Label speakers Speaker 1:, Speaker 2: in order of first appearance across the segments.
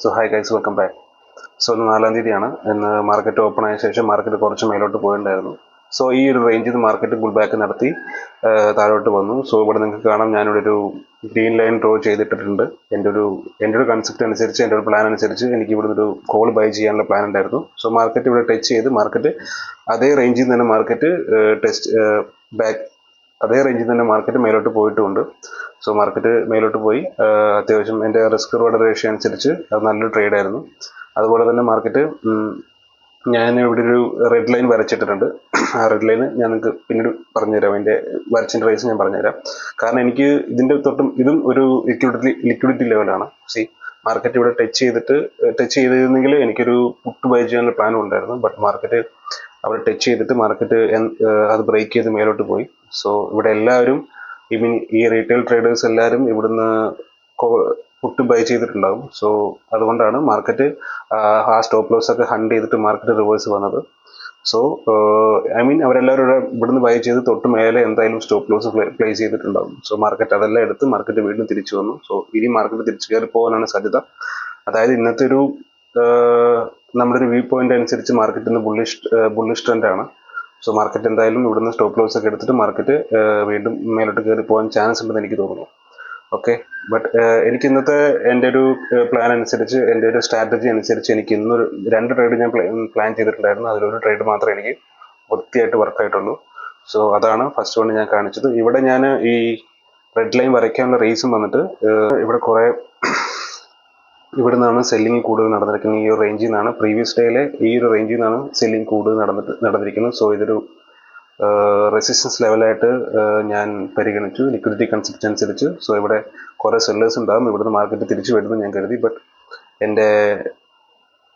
Speaker 1: So hi guys, welcome back. So ഇന്ന് 4-ാം തീയതിയാണ്. ഇന്ന് മാർക്കറ്റ് ഓപ്പൺ ആയ ശേഷം മാർക്കറ്റ് കുറച്ച് മേലോട്ട് പോയിട്ടുണ്ടായിരുന്നു. സോ ഈ ഒരു റേഞ്ചിൽ നിന്ന് മാർക്കറ്റ് പുൾ ബാക്ക് നടത്തി താഴോട്ട് വന്നു. സോ ഇവിടെ നിങ്ങൾക്ക് കാണാം, ഞാനിവിടെ ഒരു ഗ്രീൻ ലൈൻ ഡ്രോ ചെയ്തിട്ടിട്ടുണ്ട്. എൻ്റെ ഒരു കൺസെപ്റ്റ് അനുസരിച്ച്, എൻ്റെ ഒരു പ്ലാൻ അനുസരിച്ച് എനിക്ക് ഇവിടെ ഒരു കോൾ ബൈ ചെയ്യാനുള്ള പ്ലാൻ ഉണ്ടായിരുന്നു. സോ മാർക്കറ്റ് ഇവിടെ ടച്ച് ചെയ്ത് മാർക്കറ്റ് അതേ റേഞ്ചിൽ നിന്ന് തന്നെ മാർക്കറ്റ് അതേ റേഞ്ചിൽ തന്നെ മാർക്കറ്റ് മേലോട്ട് പോയിട്ടുമുണ്ട്. സോ മാർക്കറ്റ് മേലോട്ട് പോയി. അത്യാവശ്യം എൻ്റെ റിസ്ക് റിവാർഡ് റേഷ്യോ അനുസരിച്ച് അത് നല്ലൊരു ട്രേഡ് ആയിരുന്നു. അതുപോലെ തന്നെ മാർക്കറ്റ് ഞാൻ ഇവിടെ ഒരു റെഡ് ലൈൻ വരച്ചിട്ടിട്ടുണ്ട്. ആ റെഡ് ലൈൻ ഞാൻ നിങ്ങൾക്ക് പിന്നീട് പറഞ്ഞുതരാം. എൻ്റെ വരച്ചിൻ്റെ റേസ് ഞാൻ പറഞ്ഞുതരാം. കാരണം എനിക്ക് ഇതിൻ്റെ തൊട്ടും ഇതും ഒരു ലിക്വിഡിറ്റി ലെവലാണ്. മാർക്കറ്റ് ഇവിടെ ടച്ച് ചെയ്തിരുന്നെങ്കിൽ എനിക്കൊരു പുട്ട് ബൈ ചെയ്യാനുള്ള പ്ലാനും ഉണ്ടായിരുന്നു. ബട്ട് മാർക്കറ്റ് അവിടെ ടച്ച് ചെയ്തിട്ട് മാർക്കറ്റ് അത് ബ്രേക്ക് ചെയ്ത് മേലോട്ട് പോയി. സോ ഇവിടെ എല്ലാവരും ഈ റീറ്റെയിൽ ട്രേഡേഴ്സ് എല്ലാവരും ഇവിടുന്ന് പുട്ട് ബൈ ചെയ്തിട്ടുണ്ടാകും. സോ അതുകൊണ്ടാണ് മാർക്കറ്റ് ആ സ്റ്റോപ്പ് ലോസ് ഒക്കെ ഹണ്ട് ചെയ്തിട്ട് മാർക്കറ്റ് റിവേഴ്സ് വന്നത്. സോ അവരെല്ലാവരും ഇവിടുന്ന് ബൈ ചെയ്ത് തൊട്ട് മേലെ എന്തായാലും സ്റ്റോപ്പ് ലോസ് പ്ലേസ് ചെയ്തിട്ടുണ്ടാകും. സോ മാർക്കറ്റ് അതെല്ലാം എടുത്ത് മാർക്കറ്റ് വീണ്ടും തിരിച്ചു വന്നു. സോ ഇനി മാർക്കറ്റ് തിരിച്ചു കയറി പോകാനാണ് സാധ്യത. അതായത് ഇന്നത്തെ നമ്മുടെ ഒരു വ്യൂ പോയിന്റ് അനുസരിച്ച് മാർക്കറ്റ് ഇന്ന് ബുള്ളിഷ് ട്രെൻഡ് ആണ്. സോ മാർക്കറ്റ് എന്തായാലും ഇവിടുന്ന് സ്റ്റോപ്പ് ലോസ് ഒക്കെ എടുത്തിട്ട് മാർക്കറ്റ് വീണ്ടും മേലോട്ട് കയറി പോകാൻ ചാൻസ് ഉണ്ടെന്ന് എനിക്ക് തോന്നുന്നു. ഓക്കെ, ബട്ട് എനിക്ക് ഇന്നത്തെ എൻ്റെ ഒരു പ്ലാൻ അനുസരിച്ച്, എൻ്റെ ഒരു സ്ട്രാറ്റജി അനുസരിച്ച് എനിക്ക് ഇന്നൊരു 2 ട്രേഡ് ഞാൻ പ്ലാൻ ചെയ്തിട്ടുണ്ടായിരുന്നു. അതിലൊരു ട്രേഡ് മാത്രമേ എനിക്ക് വൃത്തിയായിട്ട് വർക്കായിട്ടുള്ളൂ. സോ അതാണ് ഫസ്റ്റ് വൺ ഞാൻ കാണിച്ചത്. ഇവിടെ ഞാൻ ഈ റെഡ് ലൈൻ വരയ്ക്കാനുള്ള റീസൺ വന്നിട്ട് ഇവിടെ കുറേ ഇവിടെ നിന്നാണ് സെല്ലിങ് കൂടുതൽ നടന്നിരിക്കുന്നത്. ഈ ഒരു റേഞ്ചിൽ നിന്നാണ്, പ്രീവിയസ് ഡേയിലെ ഈ ഒരു റേഞ്ചിൽ നിന്നാണ് സെല്ലിങ് കൂടുതൽ നടന്നിരിക്കുന്നത്. സോ ഇതൊരു റെസിസ്റ്റൻസ് ലെവലായിട്ട് ഞാൻ പരിഗണിച്ചു ലിക്വിഡിറ്റി കൺസെപ്റ്റ് അനുസരിച്ച്. സോ ഇവിടെ കുറേ സെല്ലേഴ്സ് ഉണ്ടാകും, ഇവിടുന്ന് മാർക്കറ്റ് തിരിച്ചു വരുമെന്ന് ഞാൻ കരുതി. ബട്ട്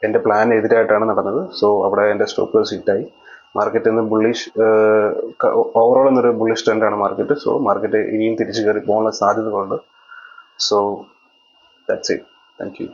Speaker 1: എൻ്റെ പ്ലാൻ എതിരായിട്ടാണ് നടന്നത്. സോ അവിടെ എൻ്റെ സ്റ്റോപ്പ് ലോസ് ഹിറ്റായി. മാർക്കറ്റ് ഇന്ന് ഓവറോൾ എന്നൊരു ബുള്ളിഷ് ട്രെൻഡാണ് മാർക്കറ്റ്. സോ മാർക്കറ്റ് ഇനിയും തിരിച്ചു കയറി പോകാനുള്ള സാധ്യതകളുണ്ട്. So that's it. Thank you.